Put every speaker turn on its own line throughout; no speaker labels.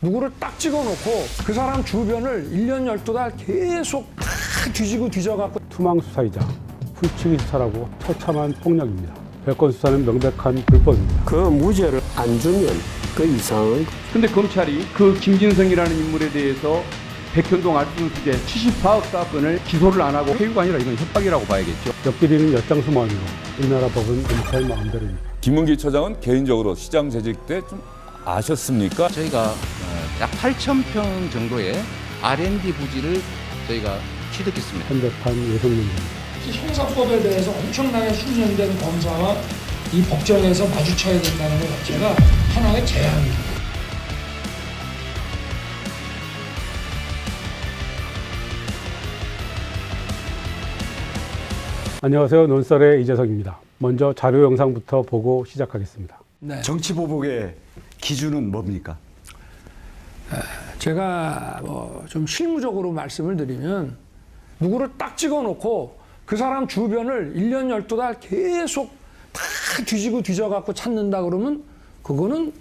누구를 딱 찍어놓고 그 사람 주변을 1년 12달 계속 다 뒤지고 뒤져갖고
투망 수사이자 훌치기 수사라고 처참한 폭력입니다. 별건 수사는 명백한 불법입니다.
그 무죄를 안 주면 그 이상은
근데 검찰이 그 김진성이라는 인물에 대해서 백현동 알선수재 74억 사건을 기소를 안 하고 회유가 아니라 이건 협박이라고 봐야겠죠.
옆길이는 엿장수마음으로 우리나라 법은 검찰 마음대로입니다.
김문기 처장은 개인적으로 시장 재직 때 좀 아셨습니까?
저희가 약 8,000평 정도의 R&D 부지를 저희가 취득했습니다.
현대판 예성문제입니다.
형사법에 대해서 엄청나게 숙련된 검사와 이 법정에서 마주쳐야 된다는 것 자체가 하나의 재앙입니다.
안녕하세요. 논설의 이재석입니다. 먼저 자료 영상부터 보고 시작하겠습니다.
네.
정치보복의 기준은 뭡니까?
제가 좀 실무적으로 말씀을 드리면 누구를 딱 찍어놓고 그 사람 주변을 1년 12달 계속 다 뒤지고 뒤져갖고 찾는다 그러면 그거는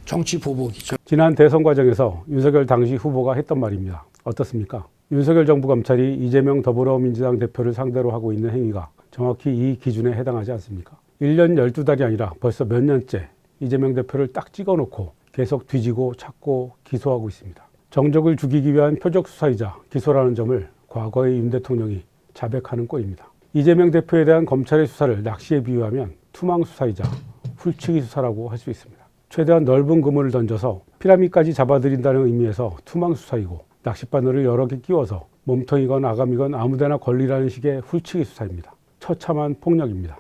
정치 보복이죠.
지난 대선 과정에서 윤석열 당시 후보가 했던 말입니다. 어떻습니까? 윤석열 정부 검찰이 이재명 더불어민주당 대표를 상대로 하고 있는 행위가 정확히 이 기준에 해당하지 않습니까? 1년 12달이 아니라 벌써 몇 년째 이재명 대표를 딱 찍어놓고 계속 뒤지고 찾고 기소하고 있습니다. 정적을 죽이기 위한 표적 수사이자 기소라는 점을 과거의 윤 대통령이 자백하는 꼴입니다. 이재명 대표에 대한 검찰의 수사를 낚시에 비유하면 투망 수사이자 훌치기 수사라고 할 수 있습니다. 최대한 넓은 그물을 던져서 피라미까지 잡아들인다는 의미에서 투망 수사이고 낚싯바늘을 여러 개 끼워서 몸통이건 아감이건 아무데나 걸리라는 식의 훌치기 수사입니다. 처참한 폭력입니다.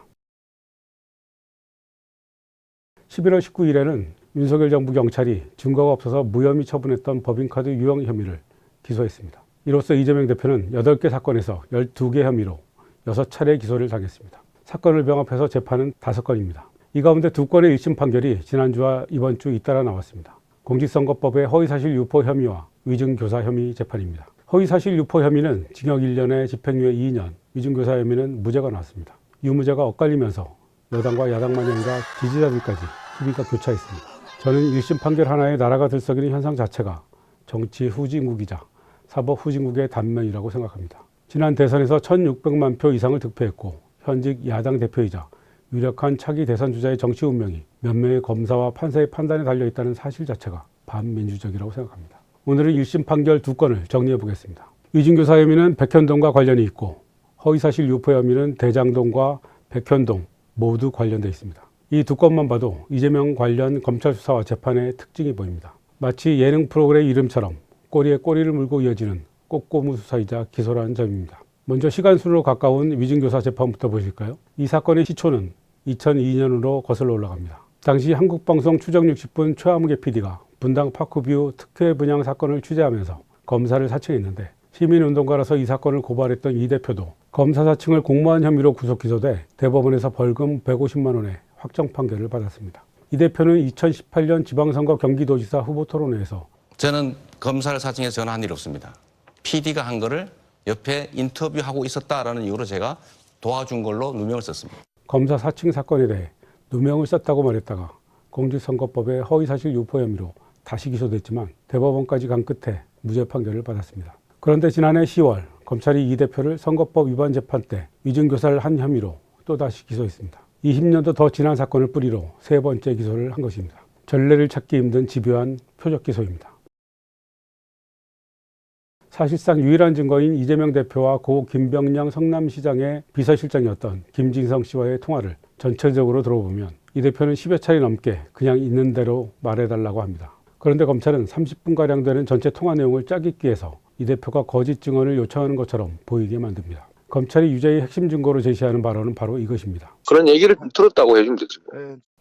11월 19일에는 윤석열 정부 경찰이 증거가 없어서 무혐의 처분했던 법인카드 유용 혐의를 기소했습니다. 이로써 이재명 대표는 8개 사건에서 12개 혐의로 6차례 기소를 당했습니다. 사건을 병합해서 재판은 5건입니다. 이 가운데 2건의 1심 판결이 지난주와 이번 주 잇따라 나왔습니다. 공직선거법의 허위사실 유포 혐의와 위증교사 혐의 재판입니다. 허위사실 유포 혐의는 징역 1년에 집행유예 2년, 위증교사 혐의는 무죄가 나왔습니다. 유무죄가 엇갈리면서 여당과 야당만이 아니라 지지자들까지 시비가 교차했습니다. 저는 1심 판결 하나에 나라가 들썩이는 현상 자체가 정치 후진국이자 사법 후진국의 단면이라고 생각합니다. 지난 대선에서 1,600만 표 이상을 득표했고 현직 야당 대표이자 유력한 차기 대선 주자의 정치 운명이 몇 명의 검사와 판사의 판단에 달려있다는 사실 자체가 반민주적이라고 생각합니다. 오늘은 1심 판결 2건을 정리해 보겠습니다. 위증교사 혐의는 백현동과 관련이 있고 허위사실 유포 혐의는 대장동과 백현동 모두 관련되어 있습니다. 이 2건만 봐도 이재명 관련 검찰 수사와 재판의 특징이 보입니다. 마치 예능 프로그램 이름처럼 꼬리에 꼬리를 물고 이어지는 꼬꼬무 수사이자 기소라는 점입니다. 먼저 시간순으로 가까운 위증교사 재판부터 보실까요? 이 사건의 시초는 2002년으로 거슬러 올라갑니다. 당시 한국방송 추정 60분 최아무개 PD가 분당 파크뷰 특혜 분양 사건을 취재하면서 검사를 사칭했는데 시민운동가라서 이 사건을 고발했던 이 대표도 검사 사칭을 공모한 혐의로 구속 기소돼 대법원에서 벌금 150만 원의 확정 판결을 받았습니다. 이 대표는 2018년 지방선거 경기도지사 후보 토론회에서
저는 검사를 사칭해서 전화한 일 없습니다. PD가 한 거를 옆에 인터뷰하고 있었다라는 이유로 제가 도와준 걸로 누명을 썼습니다.
검사 사칭 사건에 대해 누명을 썼다고 말했다가 공직선거법의 허위사실 유포 혐의로 다시 기소됐지만 대법원까지 간 끝에 무죄 판결을 받았습니다. 그런데 지난해 10월 검찰이 이 대표를 선거법 위반 재판 때 위증교사를 한 혐의로 또다시 기소했습니다. 20년도 더 지난 사건을 뿌리로 3번째 기소를 한 것입니다. 전례를 찾기 힘든 집요한 표적 기소입니다. 사실상 유일한 증거인 이재명 대표와 고 김병량 성남시장의 비서실장이었던 김진성 씨와의 통화를 전체적으로 들어보면 이 대표는 10여 차례 넘게 그냥 있는 대로 말해달라고 합니다. 그런데 검찰은 30분가량 되는 전체 통화 내용을 짜깁기 위해서 이 대표가 거짓 증언을 요청하는 것처럼 보이게 만듭니다. 검찰이 유죄의 핵심 증거로 제시하는 발언은 바로 이것입니다.
그런 얘기를 들었다고 해주면 되죠.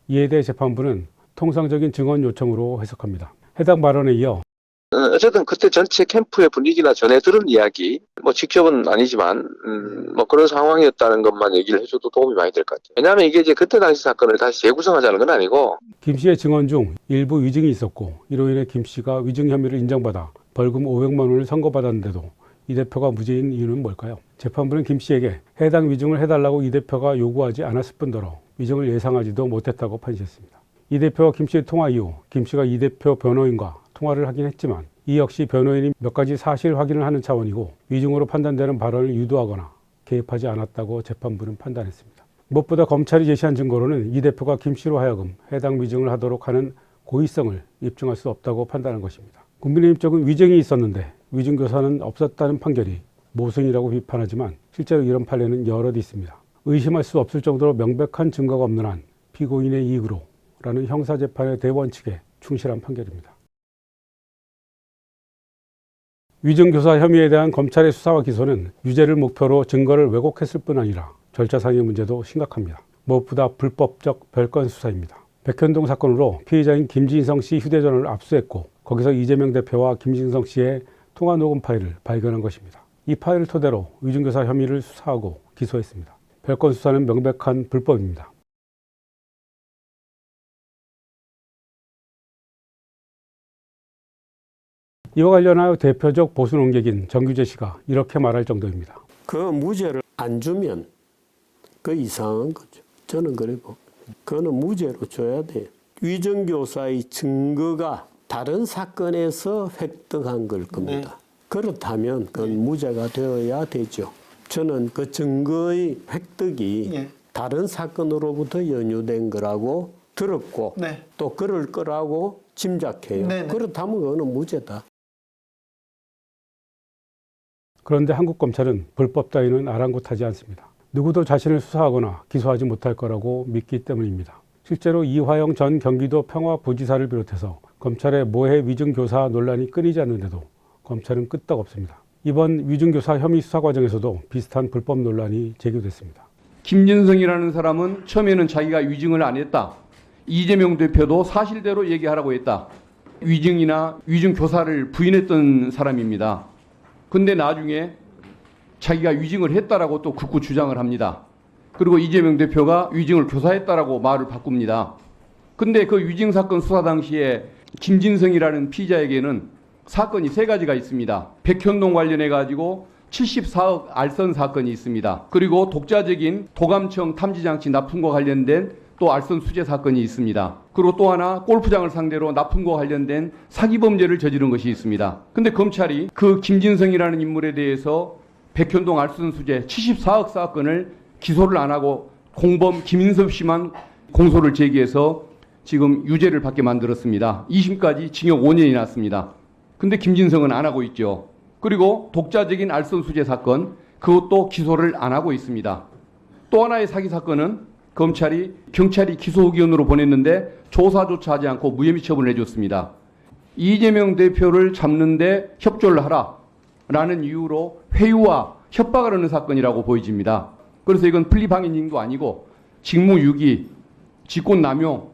이에 대해 재판부는 통상적인 증언 요청으로 해석합니다. 해당 발언에 이어
어쨌든 그때 전체 캠프의 분위기나 전해 들은 이야기, 직접은 아니지만, 그런 상황이었다는 것만 얘기를 해줘도 도움이 많이 될 것 같아요. 왜냐하면 이게 이제 그때 당시 사건을 다시 재구성하자는 건 아니고.
김 씨의 증언 중 일부 위증이 있었고 이로 인해 김 씨가 위증 혐의를 인정받아 벌금 500만 원을 선고받았는데도 이 대표가 무죄인 이유는 뭘까요? 재판부는 김 씨에게 해당 위증을 해달라고 이 대표가 요구하지 않았을 뿐더러 위증을 예상하지도 못했다고 판시했습니다. 이 대표와 김 씨의 통화 이후 김 씨가 이 대표 변호인과 통화를 하긴 했지만 이 역시 변호인이 몇 가지 사실 확인을 하는 차원이고 위증으로 판단되는 발언을 유도하거나 개입하지 않았다고 재판부는 판단했습니다. 무엇보다 검찰이 제시한 증거로는 이 대표가 김 씨로 하여금 해당 위증을 하도록 하는 고의성을 입증할 수 없다고 판단한 것입니다. 국민의힘 쪽은 위증이 있었는데 위증교사는 없었다는 판결이 모순이라고 비판하지만 실제로 이런 판례는 여럿 있습니다. 의심할 수 없을 정도로 명백한 증거가 없는 한 피고인의 이익으로 라는 형사재판의 대원칙에 충실한 판결입니다. 위증교사 혐의에 대한 검찰의 수사와 기소는 유죄를 목표로 증거를 왜곡했을 뿐 아니라 절차상의 문제도 심각합니다. 무엇보다 불법적 별건 수사입니다. 백현동 사건으로 피의자인 김진성 씨 휴대전화를 압수했고 거기서 이재명 대표와 김진성 씨의 통화 녹음 파일을 발견한 것입니다. 이 파일을 토대로 위증교사 혐의를 수사하고 기소했습니다. 별건 수사는 명백한 불법입니다. 이와 관련하여 대표적 보수 논객인 정규재 씨가 이렇게 말할 정도입니다.
그 무죄를 안 주면 그 이상한 거죠. 저는 그래 봅니다. 그거는 무죄로 줘야 돼요. 위정교사의 증거가 다른 사건에서 획득한 걸 겁니다. 그렇다면 그건 무죄가 되어야 되죠. 저는 그 증거의 획득이 다른 사건으로부터 연유된 거라고 들었고 또 그럴 거라고 짐작해요. 그렇다면 그거는 무죄다.
그런데 한국 검찰은 불법 따위는 아랑곳하지 않습니다. 누구도 자신을 수사하거나 기소하지 못할 거라고 믿기 때문입니다. 실제로 이화영 전 경기도 평화부지사를 비롯해서 검찰의 모해 위증교사 논란이 끊이지 않는데도 검찰은 끄떡없습니다. 이번 위증교사 혐의 수사 과정에서도 비슷한 불법 논란이 제기됐습니다.
김진성이라는 사람은 처음에는 자기가 위증을 안 했다. 이재명 대표도 사실대로 얘기하라고 했다. 위증이나 위증교사를 부인했던 사람입니다. 근데 나중에 자기가 위증을 했다라고 또 극구 주장을 합니다. 그리고 이재명 대표가 위증을 교사했다라고 말을 바꿉니다. 근데 그 위증 사건 수사 당시에 김진성이라는 피의자에게는 사건이 세 가지가 있습니다. 백현동 관련해 가지고 74억 알선 사건이 있습니다. 그리고 독자적인 도감청 탐지장치 납품과 관련된 또 알선 수재 사건이 있습니다. 그리고 또 하나 골프장을 상대로 납품과 관련된 사기 범죄를 저지른 것이 있습니다. 근데 검찰이 그 김진성이라는 인물에 대해서 백현동 알선 수재 74억 사건을 기소를 안 하고 공범 김인섭 씨만 공소를 제기해서 지금 유죄를 받게 만들었습니다. 2심까지 징역 5년이 났습니다. 근데 김진성은 안 하고 있죠. 그리고 독자적인 알선 수재 사건 그것도 기소를 안 하고 있습니다. 또 하나의 사기 사건은 경찰이 기소 의견으로 보냈는데 조사조차 하지 않고 무혐의 처분을 해줬습니다. 이재명 대표를 잡는데 협조를 하라라는 이유로 회유와 협박을 하는 사건이라고 보여집니다. 그래서 이건 플리방해행위도 아니고 직무유기, 직권남용,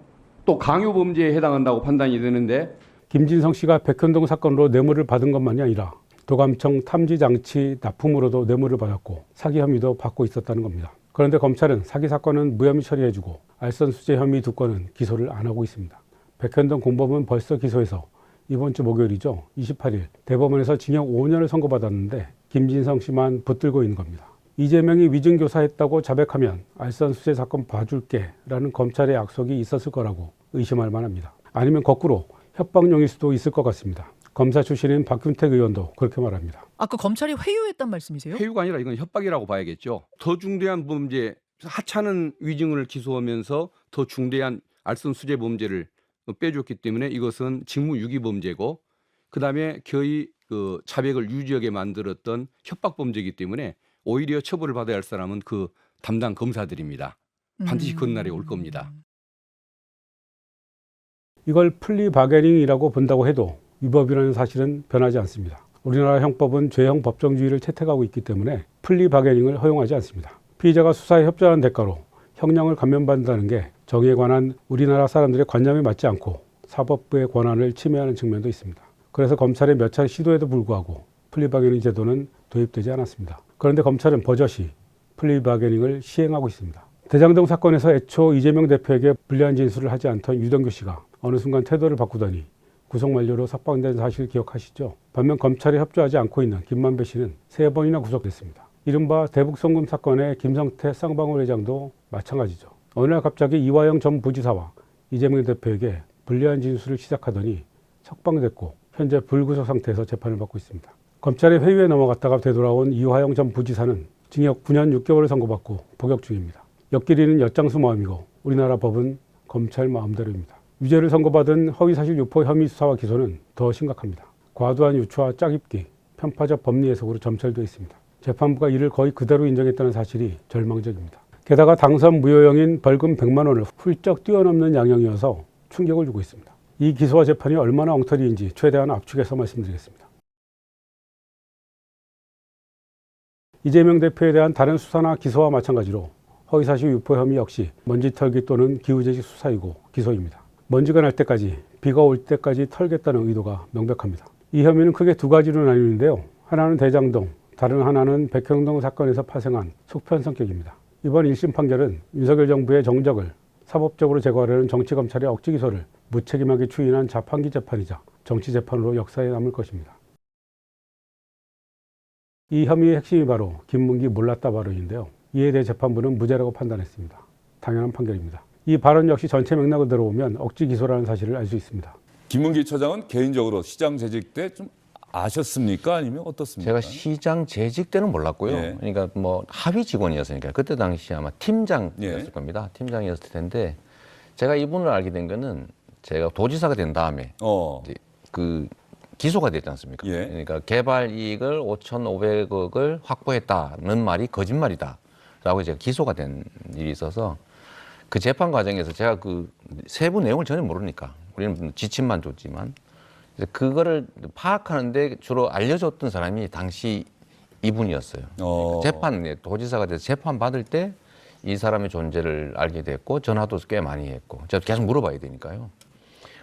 또 강요범죄에 해당한다고 판단이 되는데
김진성 씨가 백현동 사건으로 뇌물을 받은 것만이 아니라 도감청 탐지장치 납품으로도 뇌물을 받았고 사기 혐의도 받고 있었다는 겁니다. 그런데 검찰은 사기 사건은 무혐의 처리해주고 알선 수재 혐의 2건은 기소를 안 하고 있습니다. 백현동 공범은 벌써 기소해서 이번 주 목요일이죠. 28일 대법원에서 징역 5년을 선고받았는데 김진성 씨만 붙들고 있는 겁니다. 이재명이 위증교사했다고 자백하면 알선 수재 사건 봐줄게 라는 검찰의 약속이 있었을 거라고 의심할 만합니다. 아니면 거꾸로 협박용일 수도 있을 것 같습니다. 검사 출신인 박균택 의원도 그렇게 말합니다.
아까 검찰이 회유했단 말씀이세요?
회유가 아니라 이건 협박이라고 봐야겠죠. 더 중대한 범죄, 하찮은 위증을 기소하면서 더 중대한 알선 수재 범죄를 빼줬기 때문에 이것은 직무유기 범죄고 그다음에 거의 그 자백을 유지하게 만들었던 협박 범죄이기 때문에 오히려 처벌을 받아야 할 사람은 그 담당 검사들입니다. 반드시 그런 날이 올 겁니다.
이걸 플리바게닝이라고 본다고 해도 위법이라는 사실은 변하지 않습니다. 우리나라 형법은 죄형 법정주의를 채택하고 있기 때문에 플리바게닝을 허용하지 않습니다. 피의자가 수사에 협조하는 대가로 형량을 감면받는다는 게 정의에 관한 우리나라 사람들의 관념에 맞지 않고 사법부의 권한을 침해하는 측면도 있습니다. 그래서 검찰의 몇 차례 시도에도 불구하고 플리바게닝 제도는 도입되지 않았습니다. 그런데 검찰은 버젓이 플리바게닝을 시행하고 있습니다. 대장동 사건에서 애초 이재명 대표에게 불리한 진술을 하지 않던 유동규 씨가 어느 순간 태도를 바꾸더니 구속 만료로 석방된 사실 기억하시죠? 반면 검찰에 협조하지 않고 있는 김만배 씨는 3번이나 구속됐습니다. 이른바 대북송금 사건의 김성태 쌍방울 회장도 마찬가지죠. 어느 날 갑자기 이화영 전 부지사와 이재명 대표에게 불리한 진술을 시작하더니 석방됐고 현재 불구속 상태에서 재판을 받고 있습니다. 검찰의 회유에 넘어갔다가 되돌아온 이화영 전 부지사는 징역 9년 6개월을 선고받고 복역 중입니다. 엿길이는 엿장수 마음이고 우리나라 법은 검찰 마음대로입니다. 유죄를 선고받은 허위사실 유포 혐의 수사와 기소는 더 심각합니다. 과도한 유추와 짜깁기, 편파적 법리 해석으로 점철되어 있습니다. 재판부가 이를 거의 그대로 인정했다는 사실이 절망적입니다. 게다가 당선 무효형인 벌금 100만 원을 훌쩍 뛰어넘는 양형이어서 충격을 주고 있습니다. 이 기소와 재판이 얼마나 엉터리인지 최대한 압축해서 말씀드리겠습니다. 이재명 대표에 대한 다른 수사나 기소와 마찬가지로 허위사실 유포 혐의 역시 먼지 털기 또는 기후재직 수사이고 기소입니다. 먼지가 날 때까지, 비가 올 때까지 털겠다는 의도가 명백합니다. 이 혐의는 크게 두 가지로 나뉘는데요. 하나는 대장동, 다른 하나는 백현동 사건에서 파생한 속편 성격입니다. 이번 1심 판결은 윤석열 정부의 정적을 사법적으로 제거하려는 정치검찰의 억지 기소를 무책임하게 추인한 자판기 재판이자 정치 재판으로 역사에 남을 것입니다. 이 혐의의 핵심이 바로 김문기 몰랐다 발언인데요. 이에 대해 재판부는 무죄라고 판단했습니다. 당연한 판결입니다. 이 발언 역시 전체 맥락을 들어보면 억지 기소라는 사실을 알 수 있습니다.
김문기 처장은 개인적으로 시장 재직 때 좀 아셨습니까? 아니면 어떻습니까?
제가 시장 재직 때는 몰랐고요.
예.
그러니까 뭐 하위 직원이었으니까 그때 당시 아마 팀장이었을
예.
겁니다. 팀장이었을 텐데 제가 이분을 알게 된 거는 제가 도지사가 된 다음에 이제 그 기소가 됐지 않습니까?
예.
그러니까 개발 이익을 5,500억을 확보했다는 말이 거짓말이다라고 제가 기소가 된 일이 있어서 그 재판 과정에서 제가 그 세부 내용을 전혀 모르니까 우리는 지침만 줬지만 그거를 파악하는데 주로 알려줬던 사람이 당시 이분이었어요. 재판, 도지사가 돼서 재판 받을 때 이 사람의 존재를 알게 됐고 전화도 꽤 많이 했고 제가 계속 물어봐야 되니까요.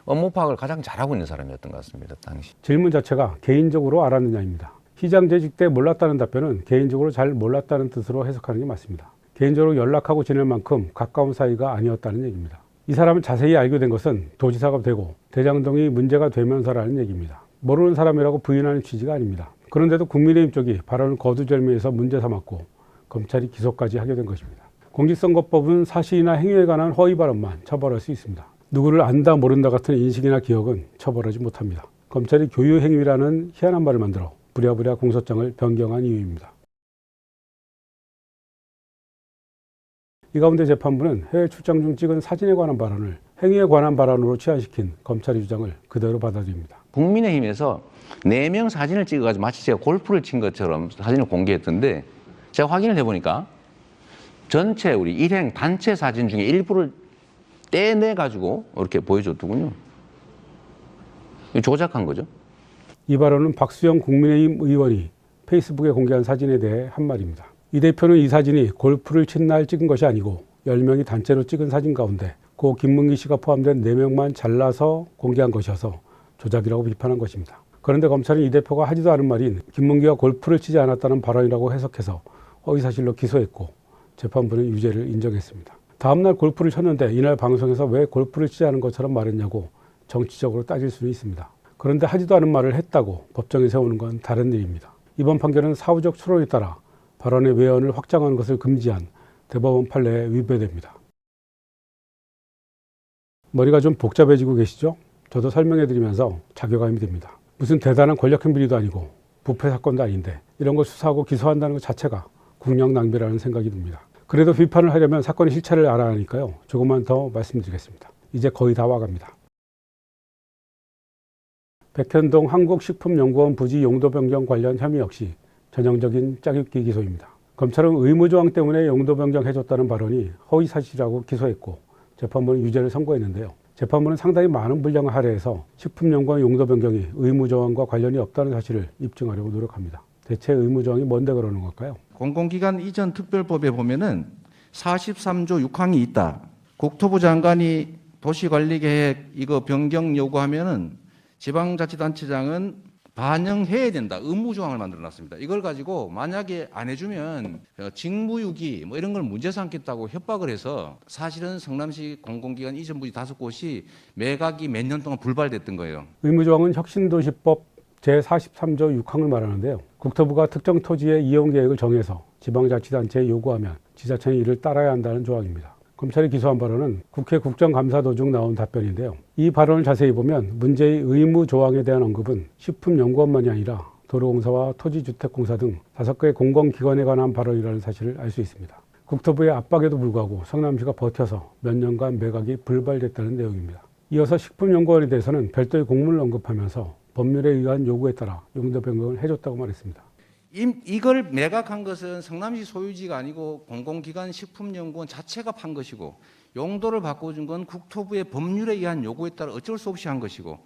업무 파악을 가장 잘하고 있는 사람이었던 것 같습니다. 당시.
질문 자체가 개인적으로 알았느냐입니다. 시장 재직 때 몰랐다는 답변은 개인적으로 잘 몰랐다는 뜻으로 해석하는 게 맞습니다. 개인적으로 연락하고 지낼 만큼 가까운 사이가 아니었다는 얘기입니다. 이 사람을 자세히 알게 된 것은 도지사가 되고 대장동이 문제가 되면서라는 얘기입니다. 모르는 사람이라고 부인하는 취지가 아닙니다. 그런데도 국민의힘 쪽이 발언을 거두절미해서 문제 삼았고 검찰이 기소까지 하게 된 것입니다. 공직선거법은 사실이나 행위에 관한 허위 발언만 처벌할 수 있습니다. 누구를 안다 모른다 같은 인식이나 기억은 처벌하지 못합니다. 검찰이 교유행위라는 희한한 말을 만들어 부랴부랴 공소장을 변경한 이유입니다. 이 가운데 재판부는 해외 출장 중 찍은 사진에 관한 발언을 행위에 관한 발언으로 치환시킨 검찰의 주장을 그대로 받아들입니다.
국민의힘에서 4명 사진을 찍어가지고 마치 제가 골프를 친 것처럼 사진을 공개했던데 제가 확인을 해보니까 전체 우리 일행 단체 사진 중에 일부를 떼내가지고 이렇게 보여줬더군요. 조작한 거죠.
이 발언은 박수영 국민의힘 의원이 페이스북에 공개한 사진에 대해 한 말입니다. 이 대표는 이 사진이 골프를 친 날 찍은 것이 아니고 10명이 단체로 찍은 사진 가운데 고 김문기 씨가 포함된 4명만 잘라서 공개한 것이어서 조작이라고 비판한 것입니다. 그런데 검찰은 이 대표가 하지도 않은 말인 김문기가 골프를 치지 않았다는 발언이라고 해석해서 허위사실로 기소했고 재판부는 유죄를 인정했습니다. 다음날 골프를 쳤는데 이날 방송에서 왜 골프를 치지 않은 것처럼 말했냐고 정치적으로 따질 수는 있습니다. 그런데 하지도 않은 말을 했다고 법정에 세우는 건 다른 일입니다. 이번 판결은 사후적 추론에 따라 발언의 외연을 확장하는 것을 금지한 대법원 판례에 위배됩니다. 머리가 좀 복잡해지고 계시죠? 저도 설명해드리면서 자괴감이 듭니다. 무슨 대단한 권력형 비리도 아니고 부패 사건도 아닌데 이런 걸 수사하고 기소한다는 것 자체가 국력 낭비라는 생각이 듭니다. 그래도 비판을 하려면 사건의 실체를 알아야 하니까요. 조금만 더 말씀드리겠습니다. 이제 거의 다 와갑니다. 백현동 한국식품연구원 부지 용도 변경 관련 혐의 역시 전형적인 짜깁기 기소입니다. 검찰은 의무조항 때문에 용도 변경해줬다는 발언이 허위사실이라고 기소했고 재판부는 유죄를 선고했는데요. 재판부는 상당히 많은 분량을 할애해서 식품연구원 용도 변경이 의무조항과 관련이 없다는 사실을 입증하려고 노력합니다. 대체 의무조항이 뭔데 그러는 걸까요?
공공기관 이전 특별법에 보면은 43조 6항이 있다. 국토부 장관이 도시관리계획 이거 변경 요구하면은 지방자치단체장은 반영해야 된다. 의무조항을 만들어놨습니다. 이걸 가지고 만약에 안 해주면 직무유기 뭐 이런 걸 문제 삼겠다고 협박을 해서 사실은 성남시 공공기관 이전 부지 5곳이 매각이 몇 년 동안 불발됐던 거예요.
의무조항은 혁신도시법 제43조 6항을 말하는데요. 국토부가 특정 토지의 이용계획을 정해서 지방자치단체에 요구하면 지자체는 이를 따라야 한다는 조항입니다. 검찰이 기소한 발언은 국회 국정감사 도중 나온 답변인데요. 이 발언을 자세히 보면 문제의 의무 조항에 대한 언급은 식품연구원만이 아니라 도로공사와 토지주택공사 등 5개의 공공기관에 관한 발언이라는 사실을 알 수 있습니다. 국토부의 압박에도 불구하고 성남시가 버텨서 몇 년간 매각이 불발됐다는 내용입니다. 이어서 식품연구원에 대해서는 별도의 공문을 언급하면서 법률에 의한 요구에 따라 용도 변경을 해줬다고 말했습니다.
이걸 매각한 것은 성남시 소유지가 아니고 공공기관 식품연구원 자체가 판 것이고, 용도를 바꿔준 건 국토부의 법률에 의한 요구에 따라 어쩔 수 없이 한 것이고,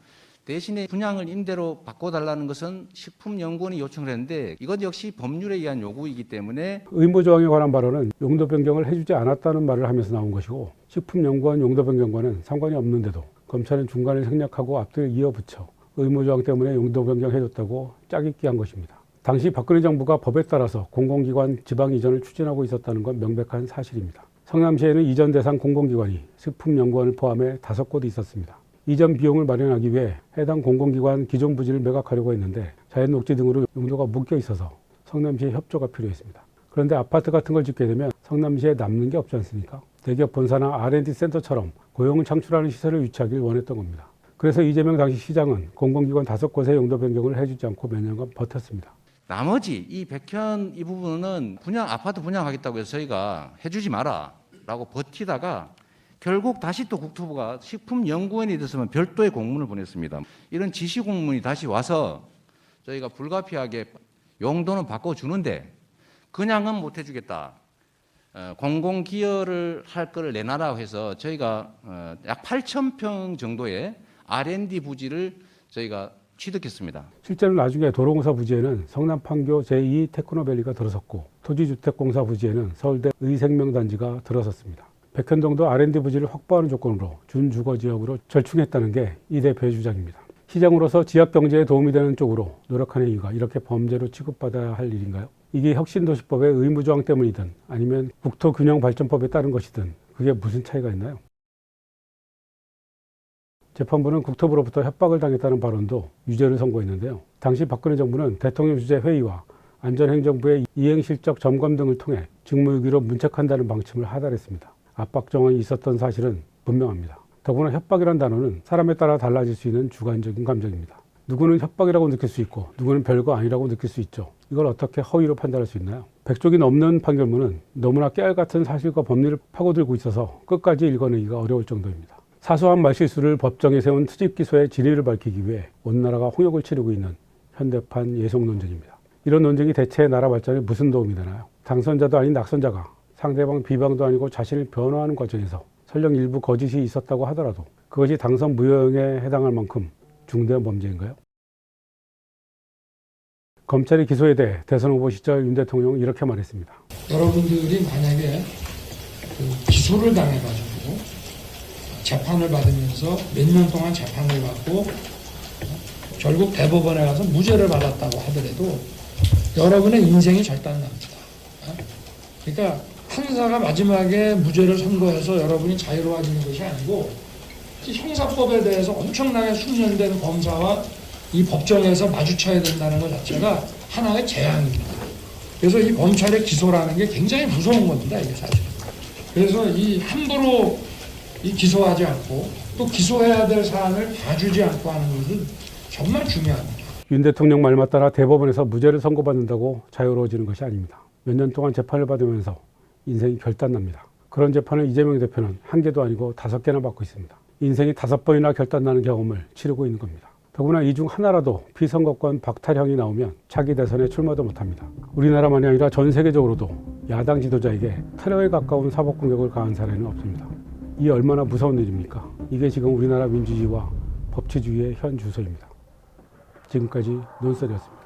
대신에 분양을 임대로 바꿔달라는 것은 식품연구원이 요청을 했는데 이것 역시 법률에 의한 요구이기 때문에
의무조항에 관한 발언은 용도 변경을 해주지 않았다는 말을 하면서 나온 것이고, 식품연구원 용도 변경과는 상관이 없는데도 검찰은 중간에 생략하고 앞뒤를 이어붙여 의무조항 때문에 용도 변경해줬다고 짜깁기 한 것입니다. 당시 박근혜 정부가 법에 따라서 공공기관 지방 이전을 추진하고 있었다는 건 명백한 사실입니다. 성남시에는 이전 대상 공공기관이 식품연구원을 포함해 5곳이 있었습니다. 이전 비용을 마련하기 위해 해당 공공기관 기존 부지를 매각하려고 했는데 자연 녹지 등으로 용도가 묶여 있어서 성남시의 협조가 필요했습니다. 그런데 아파트 같은 걸 짓게 되면 성남시에 남는 게 없지 않습니까? 대기업 본사나 R&D 센터처럼 고용을 창출하는 시설을 유치하길 원했던 겁니다. 그래서 이재명 당시 시장은 공공기관 5곳의 용도 변경을 해주지 않고 몇 년간 버텼습니다.
나머지 이 백현 이 부분은 아파트 분양하겠다고 해서 저희가 해주지 마라 라고 버티다가 결국 다시 또 국토부가 식품연구원에 대해서만 별도의 공문을 보냈습니다. 이런 지시 공문이 다시 와서 저희가 불가피하게 용도는 바꿔주는데 그냥은 못 해주겠다. 공공기여를 할 거를 내놔라고 해서 저희가 약 8,000평 정도의 R&D 부지를 저희가 취득했습니다.
실제로 나중에 도로공사 부지에는 성남 판교 제2 테크노밸리가 들어섰고 토지주택공사 부지에는 서울대 의생명단지가 들어섰습니다. 백현동도 R&D 부지를 확보하는 조건으로 준주거지역으로 절충했다는 게 이 대표의 주장입니다. 시장으로서 지역경제에 도움이 되는 쪽으로 노력하는 이유가 이렇게 범죄로 취급받아야 할 일인가요? 이게 혁신도시법의 의무조항 때문이든 아니면 국토균형발전법에 따른 것이든 그게 무슨 차이가 있나요? 재판부는 국토부로부터 협박을 당했다는 발언도 유죄를 선고했는데요. 당시 박근혜 정부는 대통령 주재 회의와 안전행정부의 이행실적 점검 등을 통해 직무유기로 문책한다는 방침을 하달했습니다. 압박 정황이 있었던 사실은 분명합니다. 더구나 협박이란 단어는 사람에 따라 달라질 수 있는 주관적인 감정입니다. 누구는 협박이라고 느낄 수 있고 누구는 별거 아니라고 느낄 수 있죠. 이걸 어떻게 허위로 판단할 수 있나요? 100쪽이 넘는 판결문은 너무나 깨알같은 사실과 법리를 파고들고 있어서 끝까지 읽어내기가 어려울 정도입니다. 사소한 말실수를 법정에 세운 트집 기소의 진위를 밝히기 위해 온 나라가 홍역을 치르고 있는 현대판 예속 논쟁입니다. 이런 논쟁이 대체 나라 발전에 무슨 도움이 되나요? 당선자도 아닌 낙선자가 상대방 비방도 아니고 자신을 변호하는 과정에서 설령 일부 거짓이 있었다고 하더라도 그것이 당선 무효에 해당할 만큼 중대한 범죄인가요? 검찰의 기소에 대해 대선 후보 시절 윤 대통령은 이렇게 말했습니다.
여러분들이 만약에 기소를 당해가지고 재판을 받으면서 몇 년 동안 재판을 받고 결국 대법원에 가서 무죄를 받았다고 하더라도 여러분의 인생이 절단납니다. 그러니까 판사가 마지막에 무죄를 선고해서 여러분이 자유로워지는 것이 아니고 형사법에 대해서 엄청나게 숙련된 검사와 이 법정에서 마주쳐야 된다는 것 자체가 하나의 재앙입니다. 그래서 이 검찰의 기소라는 게 굉장히 무서운 겁니다. 이게 사실. 그래서 이 함부로 이 기소하지 않고 또 기소해야 될 사안을 봐주지 않고 하는 것은 정말 중요합니다.
윤 대통령 말만 따라 대법원에서 무죄를 선고받는다고 자유로워지는 것이 아닙니다. 몇 년 동안 재판을 받으면서 인생이 결단납니다. 그런 재판을 이재명 대표는 1개도 아니고 5개나 받고 있습니다. 인생이 5번이나 결단나는 경험을 치르고 있는 겁니다. 더구나 이 중 하나라도 피선거권 박탈형이 나오면 차기 대선에 출마도 못합니다. 우리나라만이 아니라 전 세계적으로도 야당 지도자에게 테러에 가까운 사법 공격을 가한 사례는 없습니다. 이 얼마나 무서운 일입니까? 이게 지금 우리나라 민주주의와 법치주의의 현 주소입니다. 지금까지 논설이었습니다.